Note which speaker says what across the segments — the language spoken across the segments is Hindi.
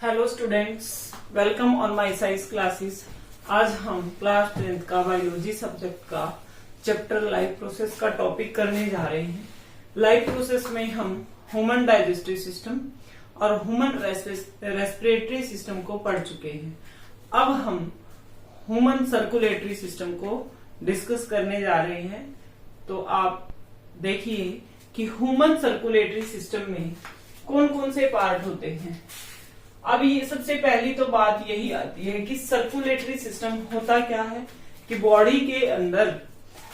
Speaker 1: Hello students, welcome on my science classes. आज हम क्लास 10th का बायोलॉजी सब्जेक्ट का चैप्टर लाइफ प्रोसेस का टॉपिक करने जा रहे हैं। लाइफ प्रोसेस में हम ह्यूमन डाइजेस्टिव सिस्टम और ह्यूमन रेस्पिरेटरी सिस्टम को पढ़ चुके हैं। अब हम ह्यूमन सर्कुलेटरी सिस्टम को डिस्कस करने जा रहे हैं। तो आप देखिए कि ह्यूमन सर्कुलेटरी सिस्टम में कौन कौन से पार्ट होते हैं। अब ये सबसे पहली तो बात यही आती है कि सर्कुलेटरी सिस्टम होता क्या है कि बॉडी के अंदर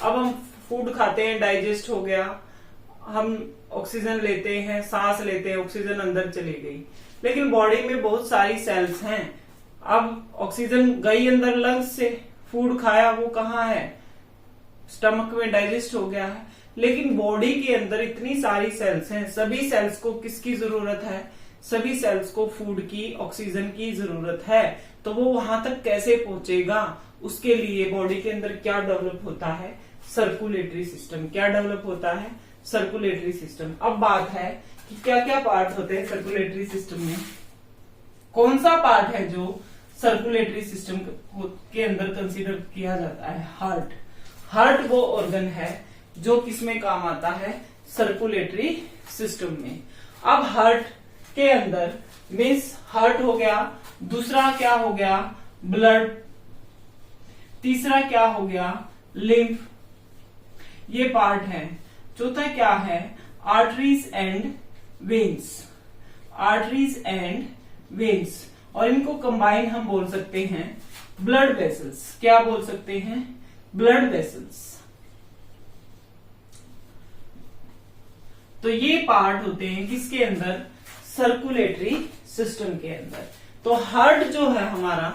Speaker 1: अब हम फूड खाते हैं, डाइजेस्ट हो गया, हम ऑक्सीजन लेते हैं, सांस लेते हैं, ऑक्सीजन अंदर चली गई, लेकिन बॉडी में बहुत सारी सेल्स हैं। अब ऑक्सीजन गई अंदर लंग्स से, फूड खाया वो कहाँ है, स्टमक में डाइजेस्ट हो गया है, लेकिन बॉडी के अंदर इतनी सारी सेल्स हैं। सभी सेल्स को किसकी जरूरत है? सभी सेल्स को फूड की, ऑक्सीजन की जरूरत है। तो वो वहां तक कैसे पहुंचेगा, उसके लिए बॉडी के अंदर क्या डेवलप होता है? Circulatory system. क्या डेवलप होता है? Circulatory system. अब बात है कि क्या क्या पार्ट होते हैं सर्कुलेटरी सिस्टम में। कौन सा पार्ट है जो सर्कुलेटरी सिस्टम के अंदर कंसीडर किया जाता है? हार्ट। हार्ट वो ऑर्गन है जो किसमें काम आता है? सर्कुलेटरी सिस्टम में। अब हार्ट के अंदर मीन्स हार्ट हो गया, दूसरा क्या हो गया? ब्लड, तीसरा क्या हो गया? लिम्फ, ये पार्ट है। चौथा क्या है? Arteries and veins. Arteries and veins, और इनको कंबाइन हम बोल सकते हैं ब्लड वेसल्स। क्या बोल सकते हैं? Blood vessels. तो ये पार्ट होते हैं किसके अंदर? सर्कुलेटरी सिस्टम के अंदर। तो हार्ट जो है हमारा,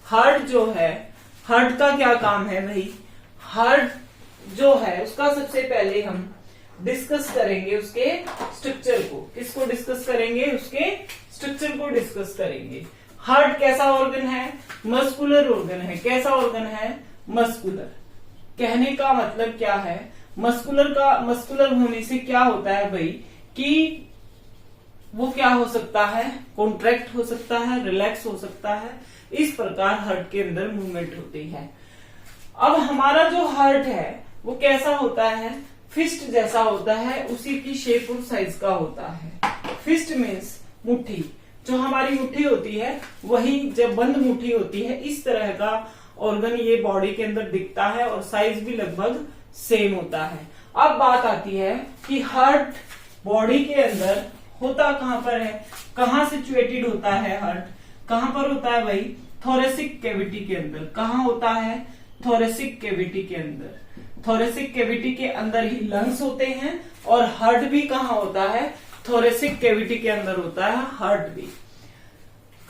Speaker 1: हार्ट जो है, हार्ट का क्या काम है भाई? हार्ट जो है उसका सबसे पहले हम डिस्कस करेंगे उसके स्ट्रक्चर को। किसको डिस्कस करेंगे? उसके स्ट्रक्चर को डिस्कस करेंगे। हार्ट कैसा ऑर्गन है? मस्कुलर ऑर्गन है। कैसा ऑर्गन है? मस्कुलर। कहने का मतलब क्या है? मस्कुलर होने से क्या होता है भाई कि वो क्या हो सकता है? कॉन्ट्रैक्ट हो सकता है, रिलैक्स हो सकता है। इस प्रकार हार्ट के अंदर मूवमेंट होती है। अब हमारा जो हार्ट है वो कैसा होता है? फिस्ट जैसा होता है, उसी की शेप और साइज का होता है। फिस्ट मीन्स मुट्ठी। जो हमारी मुट्ठी होती है वही जब बंद मुट्ठी होती है, इस तरह का ऑर्गन ये बॉडी के अंदर दिखता है और साइज भी लगभग सेम होता है। अब बात आती है कि हार्ट बॉडी के अंदर होता कहां पर है? कहां सिचुएटेड होता है हार्ट? कहां पर होता है भाई? थोरेसिक कैविटी के अंदर। कहां होता है? थोरेसिक कैविटी के अंदर। थोरेसिक कैविटी के अंदर ही लंग्स होते हैं, और हार्ट भी कहां होता है? थोरेसिक कैविटी के अंदर होता है हार्ट भी।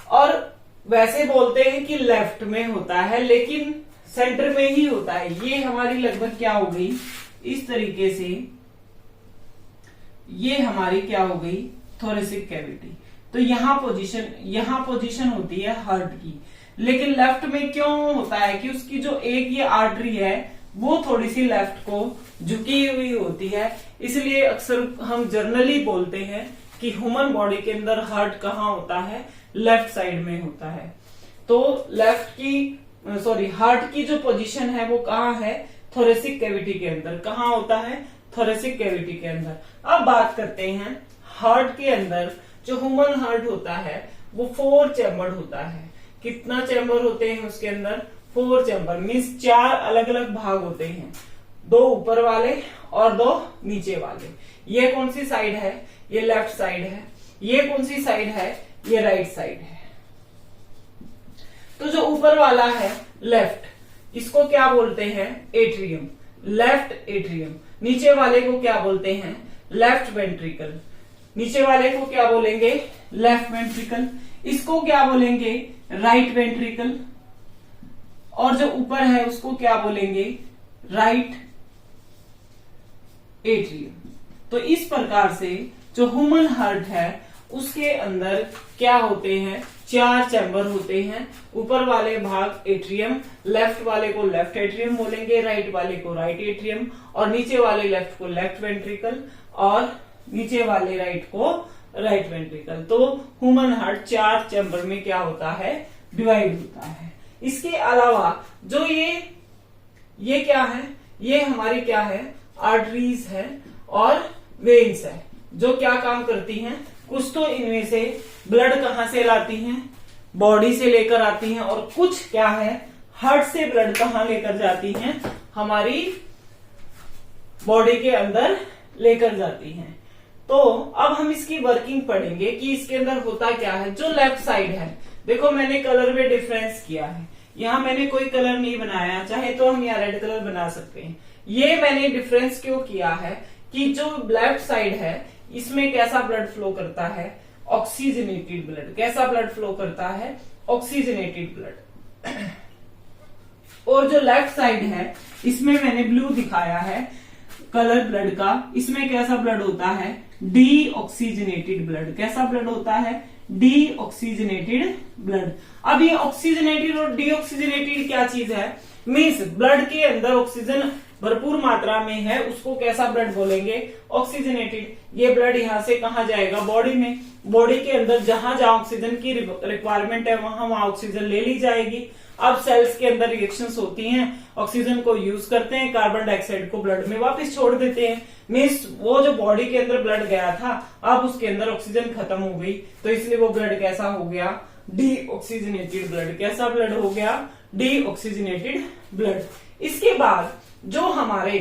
Speaker 1: और वैसे बोलते हैं कि लेफ्ट में होता है, लेकिन सेंटर में ही होता है। ये हमारी लगभग क्या हो गई? इस तरीके से ये हमारी क्या हो गई? Thoracic cavity. तो यहाँ पोजीशन होती है हार्ट की, लेकिन लेफ्ट में क्यों होता है कि उसकी जो एक ये आर्टरी है वो थोड़ी सी लेफ्ट को झुकी हुई होती है। इसलिए अक्सर हम जनरली बोलते हैं कि ह्यूमन बॉडी के अंदर हार्ट कहाँ होता है? लेफ्ट साइड में होता है। तो हार्ट की जो पोजीशन है वो कहाँ है? थोरेसिक कैविटी के अंदर। कहाँ होता है? थोरेसिक कैविटी के अंदर। अब बात करते हैं हार्ट के अंदर। जो ह्यूमन हार्ट होता है वो 4 चैम्बर होता है। कितना चैम्बर होते हैं उसके अंदर? 4 चैम्बर मीन्स 4 अलग अलग भाग होते हैं, 2 ऊपर वाले और 2 नीचे वाले। ये कौन सी साइड है? ये लेफ्ट साइड है। ये कौन सी साइड है? ये राइट साइड है। तो जो ऊपर वाला है लेफ्ट, इसको क्या बोलते हैं? Atrium, left atrium. नीचे वाले को क्या बोलते हैं? Left ventricle. नीचे वाले को क्या बोलेंगे? Left ventricle. इसको क्या बोलेंगे? Right ventricle. और जो ऊपर है उसको क्या बोलेंगे? Right atrium. तो इस प्रकार से जो ह्यूमन हार्ट है उसके अंदर क्या होते हैं? 4 चैम्बर होते हैं। ऊपर वाले भाग एट्रियम, लेफ्ट वाले को लेफ्ट एट्रियम बोलेंगे, राइट वाले को राइट एट्रियम, और नीचे वाले लेफ्ट को लेफ्ट वेंट्रिकल, और नीचे वाले राइट को राइट वेंट्रिकल। तो ह्यूमन हार्ट 4 चैम्बर में क्या होता है, डिवाइड होता है। इसके अलावा जो ये क्या है, ये हमारी क्या है, आर्टरीज है और वेन्स है, जो क्या काम करती हैं, कुछ तो इनमें से ब्लड कहां से लाती हैं, बॉडी से लेकर आती हैं, और कुछ क्या है, हार्ट से ब्लड कहां लेकर जाती हैं, हमारी बॉडी के अंदर लेकर जाती हैं। तो अब हम इसकी वर्किंग पढ़ेंगे कि इसके अंदर होता क्या है। जो लेफ्ट साइड है, देखो मैंने कलर में डिफरेंस किया है, यहां मैंने कोई कलर नहीं बनाया, चाहे तो हम यहाँ रेड कलर बना सकते हैं। ये मैंने डिफरेंस क्यों किया है कि जो लेफ्ट साइड है इसमें कैसा ब्लड फ्लो करता है, ऑक्सीजनेटेड ब्लड। कैसा ब्लड फ्लो करता है, ऑक्सीजनेटेड ब्लड। और जो लेफ्ट साइड है इसमें मैंने ब्लू दिखाया है कलर ब्लड का, इसमें कैसा ब्लड होता है, डीऑक्सीजनेटेड ब्लड। कैसा ब्लड होता है, डीऑक्सीजनेटेड ब्लड। अब ये ऑक्सीजनेटेड और डीऑक्सीजनेटेड क्या चीज है, मीन्स ब्लड के अंदर ऑक्सीजन भरपूर मात्रा में है, उसको कैसा ब्लड बोलेंगे, ऑक्सीजनेटेड। ये ब्लड यहाँ से कहा जाएगा, बॉडी में। बॉडी के अंदर जहां जहां ऑक्सीजन की रिक्वायरमेंट है वहां ऑक्सीजन ले ली जाएगी। अब सेल्स के अंदर रिएक्शंस होती हैं, ऑक्सीजन को यूज करते हैं, कार्बन डाइऑक्साइड को ब्लड में वापस छोड़ देते हैं। मीन्स वो जो बॉडी के अंदर ब्लड गया था, अब उसके अंदर ऑक्सीजन खत्म हो गई, तो इसलिए वो ब्लड कैसा हो गया, डीऑक्सीजनेटेड ब्लड। कैसा ब्लड हो गया, डीऑक्सीजनेटेड ब्लड। इसके बाद जो हमारे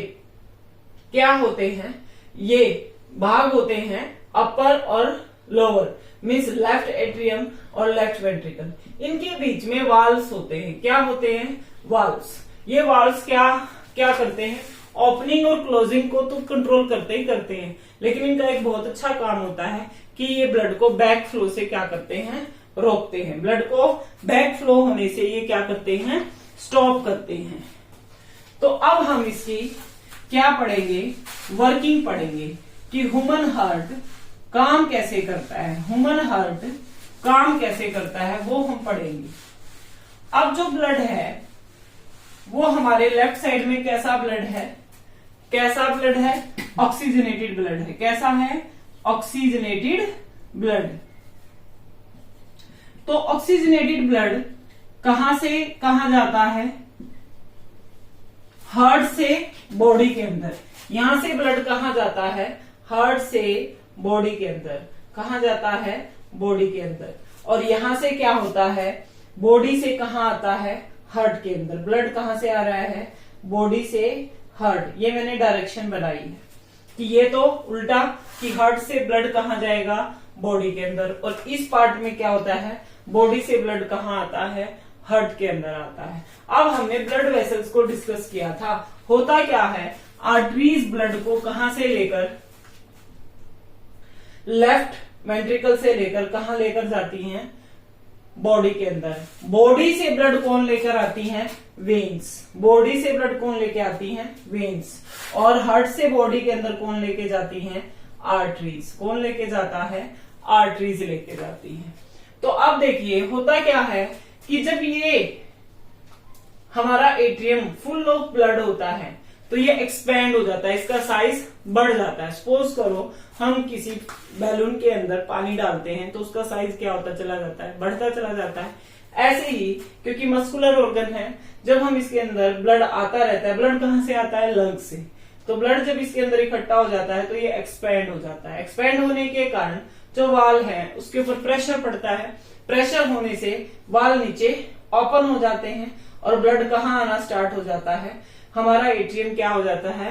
Speaker 1: क्या होते हैं, ये भाग होते हैं अपर और लोअर, मीन्स लेफ्ट एट्रियम और लेफ्ट वेंट्रिकल। इनके बीच में वाल्व्स होते हैं। क्या होते हैं, वाल्व्स। ये वाल्व्स क्या करते हैं, ओपनिंग और क्लोजिंग को तो कंट्रोल करते ही करते हैं, लेकिन इनका एक बहुत अच्छा काम होता है कि ये ब्लड को बैक फ्लो से क्या करते हैं, रोकते हैं। ब्लड को बैक फ्लो होने से ये क्या करते हैं, स्टॉप करते हैं। तो अब हम इसकी क्या पढ़ेंगे, वर्किंग पढ़ेंगे कि ह्यूमन हार्ट काम कैसे करता है। ह्यूमन हार्ट काम कैसे करता है वो हम पढ़ेंगे। अब जो ब्लड है वो हमारे लेफ्ट साइड में कैसा ब्लड है, कैसा ब्लड है, ऑक्सीजनेटेड ब्लड है। कैसा है, ऑक्सीजनेटेड ब्लड। तो ऑक्सीजनेटेड ब्लड कहां से कहां जाता है, हार्ट से बॉडी के अंदर। यहां से ब्लड कहां जाता है, हार्ट से बॉडी के अंदर। कहां जाता है, बॉडी के अंदर। और यहां से क्या होता है, बॉडी से कहां आता है, हार्ट के अंदर। ब्लड कहां से आ रहा है, बॉडी से हार्ट। ये मैंने डायरेक्शन बनाई है कि ये तो उल्टा कि हार्ट से ब्लड कहां जाएगा, बॉडी के अंदर। और इस पार्ट में क्या होता है, बॉडी से ब्लड कहां आता है, हार्ट के अंदर आता है। अब हमने ब्लड वेसल्स को डिस्कस किया था। होता क्या है, आर्टरीज ब्लड को कहां से लेकर, लेफ्ट वेंट्रिकल से लेकर कहां लेकर जाती हैं, बॉडी के अंदर। बॉडी से ब्लड कौन लेकर आती हैं, वेन्स। बॉडी से ब्लड कौन लेके आती हैं, वेन्स। और हार्ट से बॉडी के अंदर कौन लेके जाती हैं, आर्टरीज। कौन लेके जाता है, आर्टरीज लेके जाती हैं। तो अब देखिए होता क्या है कि जब ये हमारा एट्रियम फुल ऑफ ब्लड होता है तो ये एक्सपैंड हो जाता है, इसका साइज बढ़ जाता है। सपोज करो हम किसी बैलून के अंदर पानी डालते हैं तो उसका साइज क्या होता चला जाता है, बढ़ता चला जाता है। ऐसे ही क्योंकि मस्कुलर ऑर्गन है, जब हम इसके अंदर ब्लड आता रहता है, ब्लड कहां से आता है, लंग से। तो ब्लड जब इसके अंदर इकट्ठा हो जाता है तो ये एक्सपैंड हो जाता है। एक्सपैंड होने के कारण जो वाल है उसके ऊपर प्रेशर पड़ता है। प्रेशर होने से वाल नीचे ओपन हो जाते हैं और ब्लड कहाँ आना स्टार्ट हो जाता है, हमारा एट्रियम क्या हो जाता है,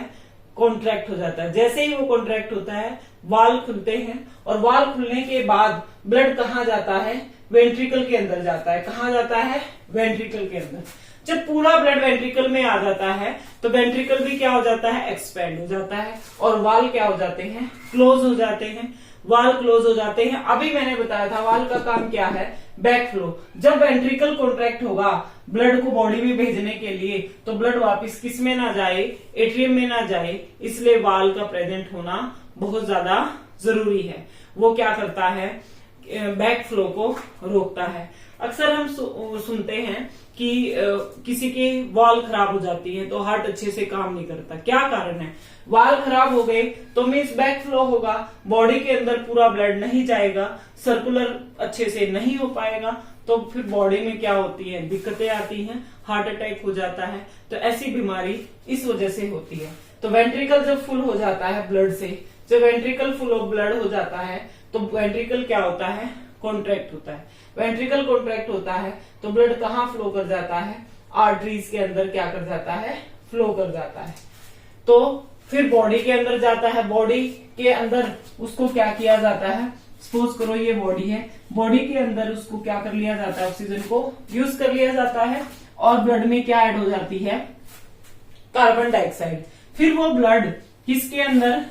Speaker 1: कॉन्ट्रैक्ट हो जाता है। जैसे ही वो कॉन्ट्रैक्ट होता है वाल खुलते हैं और वाल खुलने के बाद ब्लड कहाँ जाता है, वेंट्रिकल के अंदर जाता है। कहाँ जाता है, वेंट्रिकल के अंदर। जब पूरा ब्लड वेंट्रिकल में आ जाता है तो वेंट्रिकल भी क्या हो जाता है, एक्सपैंड हो जाता है और वाल क्या हो जाते हैं, क्लोज हो जाते हैं। वाल क्लोज हो जाते हैं। अभी मैंने बताया था वाल का काम क्या है, बैक फ्लो। जब वेंट्रिकल कॉन्ट्रैक्ट होगा ब्लड को बॉडी में भेजने के लिए तो ब्लड वापस किस में ना जाए, एट्रियम में ना जाए, इसलिए वाल का प्रेजेंट होना बहुत ज्यादा जरूरी है। वो क्या करता है, बैक फ्लो को रोकता है। अक्सर हम सुनते हैं कि किसी की वॉल खराब हो जाती है तो हार्ट अच्छे से काम नहीं करता। क्या कारण है? वॉल खराब हो गए तो मीन्स बैक फ्लो होगा, बॉडी के अंदर पूरा ब्लड नहीं जाएगा, सर्कुलर अच्छे से नहीं हो पाएगा, तो फिर बॉडी में क्या होती है, दिक्कतें आती हैं, हार्ट अटैक हो जाता है। तो ऐसी बीमारी इस वजह से होती है। तो वेंट्रिकल जब फुल हो जाता है ब्लड से, जब वेंट्रिकल फुल ऑफ ब्लड हो जाता है तो वेंट्रिकल क्या होता है, कॉन्ट्रैक्ट होता है। वेंट्रिकल कॉन्ट्रैक्ट होता है तो ब्लड कहाँ फ्लो कर जाता है, आर्टरीज के अंदर क्या कर जाता है, फ्लो कर जाता है। तो फिर बॉडी के अंदर जाता है, बॉडी के अंदर उसको क्या किया जाता है, सपोज करो ये बॉडी है, बॉडी के अंदर उसको क्या कर लिया जाता है, ऑक्सीजन को यूज कर लिया जाता है और ब्लड में क्या ऐड हो जाती है, कार्बन डाइऑक्साइड। फिर वो ब्लड किसके अंदर,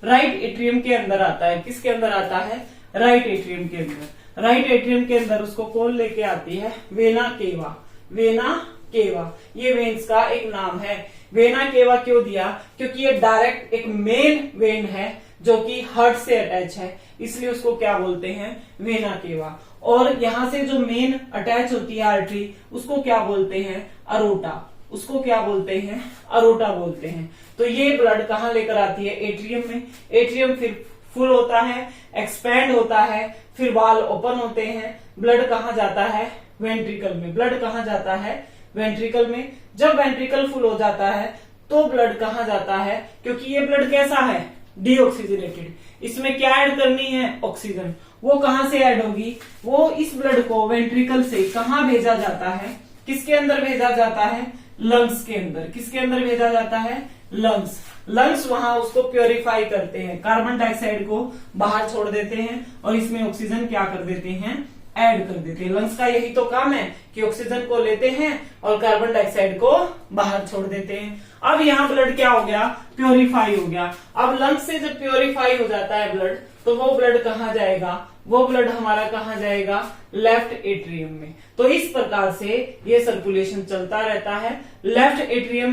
Speaker 1: राइट एट्रियम के अंदर आता है। किसके अंदर आता है, राइट एट्रियम के अंदर। राइट एट्रियम के अंदर उसको कौन लेके आती है, वेना केवा। वेना केवा ये वेन्स का एक नाम है। वेना केवा क्यों दिया, क्योंकि ये डायरेक्ट एक मेन वेन है जो कि हार्ट से अटैच है, इसलिए उसको क्या बोलते हैं, वेना केवा। और यहां से जो मेन अटैच होती है आर्टरी, उसको क्या बोलते हैं, अरोटा। उसको क्या बोलते हैं, अरोटा बोलते हैं। तो ये ब्लड कहाँ लेकर आती है, एट्रियम में। एट्रियम फिर फुल होता है, एक्सपैंड होता है, फिर वाल ओपन होते हैं, ब्लड कहाँ जाता है, वेंट्रिकल में। ब्लड कहाँ जाता है, वेंट्रिकल में। जब वेंट्रिकल फुल हो जाता है तो ब्लड कहाँ जाता है, क्योंकि ये ब्लड कैसा है, डीऑक्सीजनेटेड, इसमें क्या ऐड करनी है, ऑक्सीजन। वो कहाँ से ऐड होगी, वो इस ब्लड को वेंट्रिकल से कहाँ भेजा जाता है, किसके अंदर भेजा जाता है, लंग्स के अंदर। किसके अंदर भेजा जाता है, लंग्स। लंग्स वहां उसको प्योरीफाई करते हैं, कार्बन डाइऑक्साइड को बाहर छोड़ देते हैं और इसमें ऑक्सीजन क्या कर देते हैं, ऐड कर देते हैं। लंग्स का यही तो काम है कि ऑक्सीजन को लेते हैं और कार्बन डाइऑक्साइड को बाहर छोड़ देते हैं। अब यहाँ ब्लड क्या हो गया, प्योरीफाई हो गया। अब लंग्स से जब प्योरीफाई हो जाता है ब्लड, तो वो ब्लड कहाँ जाएगा, वो ब्लड हमारा कहाँ जाएगा, लेफ्ट एट्रियम में। तो इस प्रकार से ये सर्कुलेशन चलता रहता है। लेफ्ट एट्रियम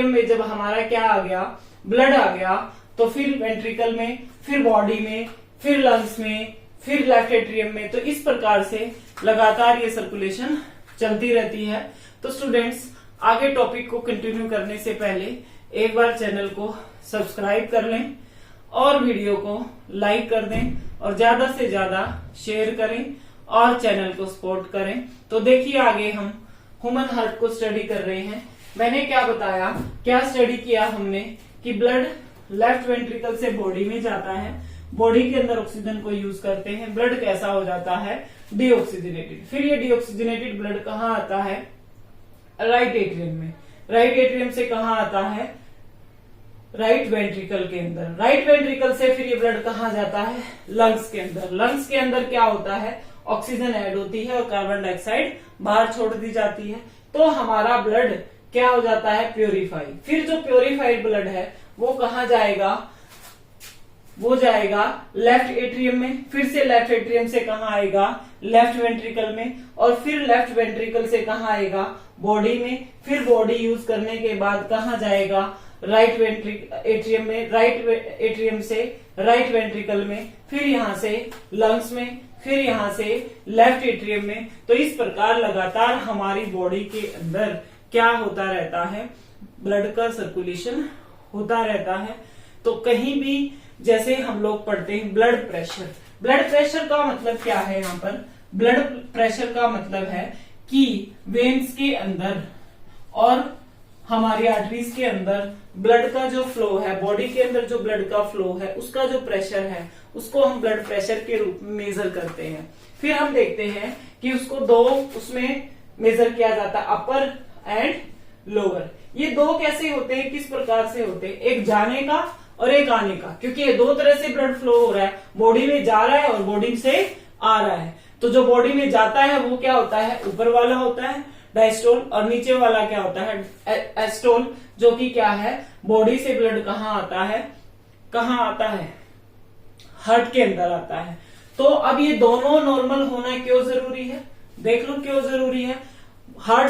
Speaker 1: में जब हमारा क्या आ गया, ब्लड आ गया, तो फिर वेंट्रिकल में, फिर बॉडी में, फिर लंग्स में, फिर लेफ्ट एट्रियम में। तो इस प्रकार से लगातार ये सर्कुलेशन चलती रहती है। तो स्टूडेंट्स, आगे टॉपिक को कंटिन्यू करने से पहले एक बार चैनल को सब्सक्राइब कर लें और वीडियो को लाइक कर दें और ज्यादा से ज्यादा शेयर करें और चैनल को सपोर्ट करें। तो देखिए, आगे हम ह्यूमन हार्ट को स्टडी कर रहे हैं। मैंने क्या बताया, क्या स्टडी किया हमने, कि ब्लड लेफ्ट वेंट्रिकल से बॉडी में जाता है, बॉडी के अंदर ऑक्सीजन को यूज करते हैं, ब्लड कैसा हो जाता है, डीऑक्सीजनेटेड। फिर ये डीऑक्सीजनेटेड ब्लड कहाँ आता है, राइट एट्रियम में। राइट एट्रियम से कहाँ आता है, राइट वेंट्रिकल के अंदर। राइट वेंट्रिकल से फिर ये ब्लड कहाँ जाता है, लंग्स के अंदर। लंग्स के अंदर क्या होता है, ऑक्सीजन ऐड होती है और कार्बन डाइऑक्साइड बाहर छोड़ दी जाती है। तो हमारा ब्लड क्या हो जाता है, प्योरीफाई। फिर जो प्योरीफाइड ब्लड है वो कहाँ जाएगा, वो जाएगा लेफ्ट एट्रियम में। फिर से लेफ्ट एट्रियम से कहाँ आएगा, लेफ्ट वेंट्रिकल में। और फिर लेफ्ट वेंट्रिकल से कहाँ आएगा, बॉडी में। फिर बॉडी यूज करने के बाद कहाँ जाएगा, राइट एट्रियम में। राइट एट्रियम से राइट वेंट्रिकल में, फिर यहाँ से लंग्स में, फिर यहाँ से लेफ्ट एट्रियम में। तो इस प्रकार लगातार हमारी बॉडी के अंदर क्या होता रहता है, ब्लड का सर्कुलेशन होता रहता है। तो कहीं भी जैसे हम लोग पढ़ते हैं ब्लड प्रेशर, ब्लड प्रेशर का मतलब क्या है, यहाँ पर ब्लड प्रेशर का मतलब है कि वेन्स के अंदर और हमारी आर्टरीज के अंदर ब्लड का जो फ्लो है, बॉडी के अंदर जो ब्लड का फ्लो है, उसका जो प्रेशर है, उसको हम ब्लड प्रेशर के रूप में मेजर करते हैं। फिर हम देखते हैं कि उसको दो उसमें मेजर किया जाता है, अपर एंड लोअर। ये दो कैसे होते हैं, किस प्रकार से होते हैं, एक जाने का और एक आने का, क्योंकि ये दो तरह से ब्लड फ्लो हो रहा है, बॉडी में जा रहा है और बॉडी से आ रहा है। तो जो बॉडी में जाता है वो क्या होता है, ऊपर वाला होता है डायस्टोल, और नीचे वाला क्या होता है, एस्टोल, जो कि क्या है, बॉडी से ब्लड कहाँ आता है, कहाँ आता है, हार्ट के अंदर आता है। तो अब ये दोनों नॉर्मल होना क्यों जरूरी है, देख लो क्यों जरूरी है। हार्ट